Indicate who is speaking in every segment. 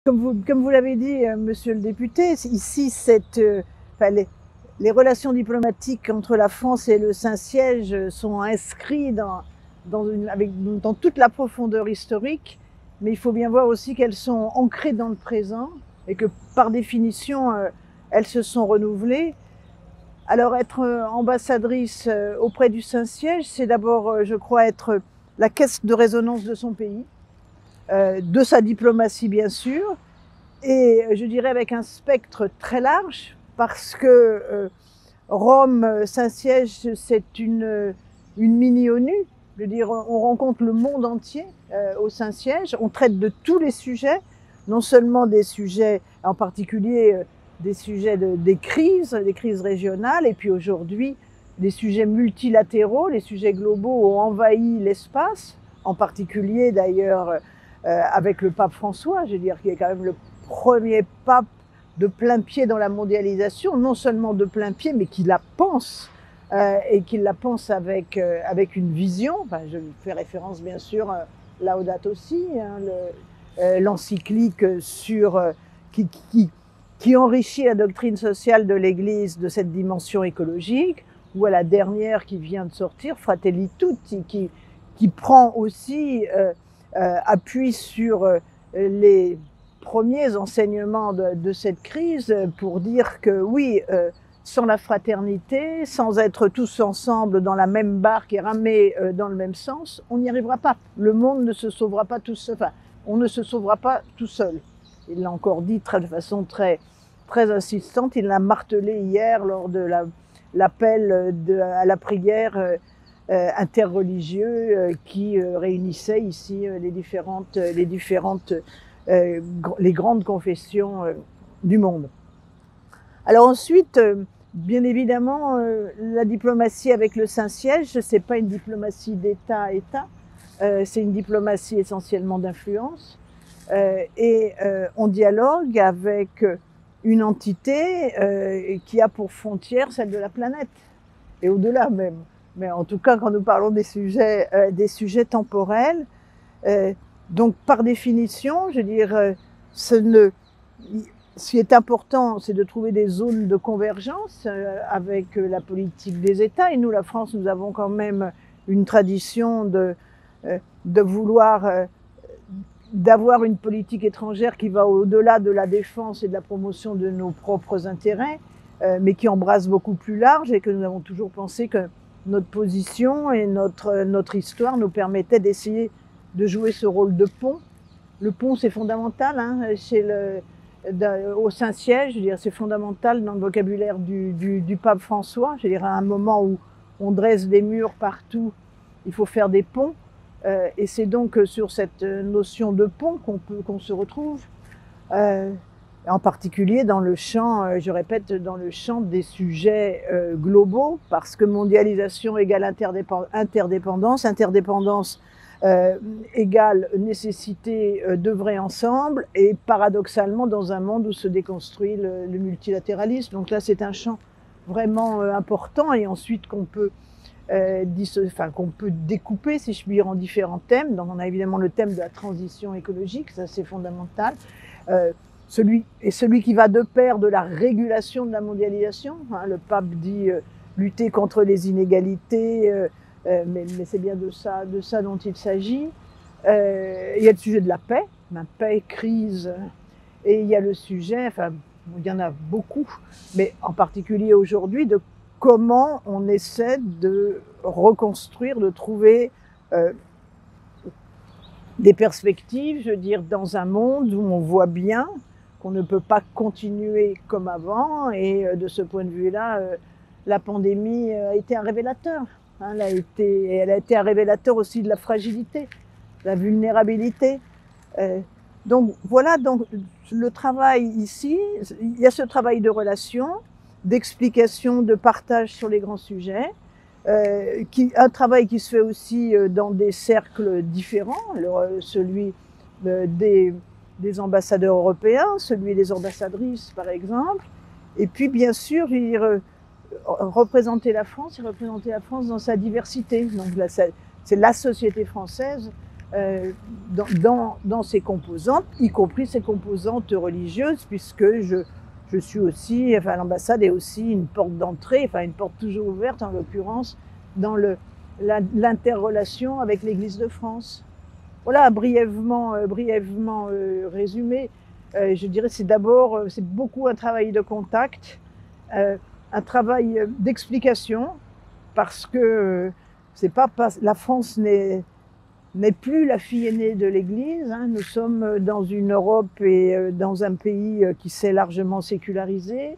Speaker 1: Comme vous l'avez dit, monsieur le député, ici, enfin, les relations diplomatiques entre la France et le Saint-Siège sont inscrites dans toute la profondeur historique, mais il faut bien voir aussi qu'elles sont ancrées dans le présent et que par définition, elles se sont renouvelées. Alors être ambassadrice auprès du Saint-Siège, c'est d'abord, je crois, être la caisse de résonance de son pays, de sa diplomatie bien sûr, et je dirais avec un spectre très large, parce que Rome, Saint-Siège, c'est une mini-ONU. Je veux dire, on rencontre le monde entier au Saint-Siège, on traite de tous les sujets, non seulement des sujets, en particulier des sujets des crises régionales, et puis aujourd'hui, les sujets multilatéraux, les sujets globaux ont envahi l'espace, en particulier d'ailleurs avec le pape François, je veux dire, qui est quand même le premier pape de plein pied dans la mondialisation, non seulement de plein pied, mais qui la pense, et qui la pense avec une vision. Enfin, je fais référence bien sûr Laudato Si, hein, l'encyclique qui enrichit la doctrine sociale de l'Église de cette dimension écologique, ou à la dernière qui vient de sortir, Fratelli Tutti, qui prend aussi appui sur les premiers enseignements de cette crise pour dire que oui, sans la fraternité, sans être tous ensemble dans la même barque et ramer dans le même sens, on n'y arrivera pas. Le monde ne se sauvera pas tout seul. Enfin, on ne se sauvera pas tout seul. Il l'a encore dit de façon très insistante. Il l'a martelé hier lors de l'appel à la prière interreligieux qui réunissait ici les grandes confessions du monde. Alors ensuite, bien évidemment, la diplomatie avec le Saint-Siège, c'est pas une diplomatie d'État à État, c'est une diplomatie essentiellement d'influence, et on dialogue avec une entité qui a pour frontière celle de la planète, et au-delà même. Mais en tout cas, quand nous parlons des sujets temporels, donc par définition, je veux dire, ce qui est important, c'est de trouver des zones de convergence avec la politique des États. Et nous, la France, nous avons quand même une tradition de vouloir d'avoir une politique étrangère qui va au-delà de la défense et de la promotion de nos propres intérêts, mais qui embrasse beaucoup plus large, et que nous avons toujours pensé que notre position et notre histoire nous permettaient d'essayer de jouer ce rôle de pont. Le pont, c'est fondamental hein, au Saint-Siège, je veux dire, c'est fondamental dans le vocabulaire du pape François. Je veux dire, à un moment où on dresse des murs partout, il faut faire des ponts. Et c'est donc sur cette notion de pont qu'on se retrouve, en particulier dans le champ, je répète, dans le champ des sujets globaux, parce que mondialisation égale interdépendance, interdépendance égale nécessité d'œuvrer ensemble, et paradoxalement dans un monde où se déconstruit le multilatéralisme. Donc là, c'est un champ vraiment important, et ensuite qu'on peut découper, si je puis dire, en différents thèmes. Donc on a évidemment le thème de la transition écologique, ça c'est fondamental. Celui qui va de pair de la régulation de la mondialisation. Hein, le pape dit lutter contre les inégalités, mais c'est bien de ça dont il s'agit. Il y a le sujet de la paix, paix, crise, et il y a le sujet, enfin, il y en a beaucoup, mais en particulier aujourd'hui, de comment on essaie de reconstruire, de trouver des perspectives, je veux dire, dans un monde où on voit bien qu'on ne peut pas continuer comme avant, et de ce point de vue-là, la pandémie a été un révélateur. Hein, elle a été un révélateur aussi de la fragilité, de la vulnérabilité. Donc voilà, donc le travail ici, il y a ce travail de relation, d'explication, de partage sur les grands sujets, un travail qui se fait aussi dans des cercles différents, celui des ambassadeurs européens, celui des ambassadrices par exemple, et puis bien sûr, je veux dire, représenter la France et représenter la France dans sa diversité. Donc là, c'est la société française dans ses composantes, y compris ses composantes religieuses, puisque je suis aussi, enfin l'ambassade est aussi une porte d'entrée, enfin une porte toujours ouverte en l'occurrence, dans l'interrelation avec l'Église de France. Voilà, brièvement résumé, je dirais c'est d'abord, c'est beaucoup un travail de contact, un travail d'explication, parce que c'est pas, la France n'est plus la fille aînée de l'Église. Hein. Nous sommes dans une Europe et dans un pays qui s'est largement sécularisé.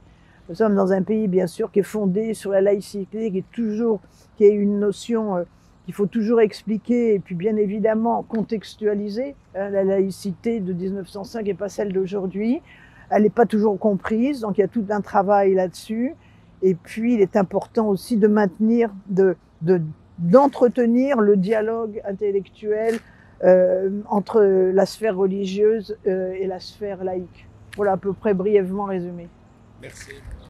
Speaker 1: Nous sommes dans un pays, bien sûr, qui est fondé sur la laïcité, qui est une notion qu'il faut toujours expliquer et puis bien évidemment contextualiser. La laïcité de 1905 n'est pas celle d'aujourd'hui. Elle n'est pas toujours comprise, donc il y a tout un travail là-dessus. Et puis, il est important aussi de maintenir, d'entretenir le dialogue intellectuel entre la sphère religieuse et la sphère laïque. Voilà à peu près brièvement résumé.
Speaker 2: Merci.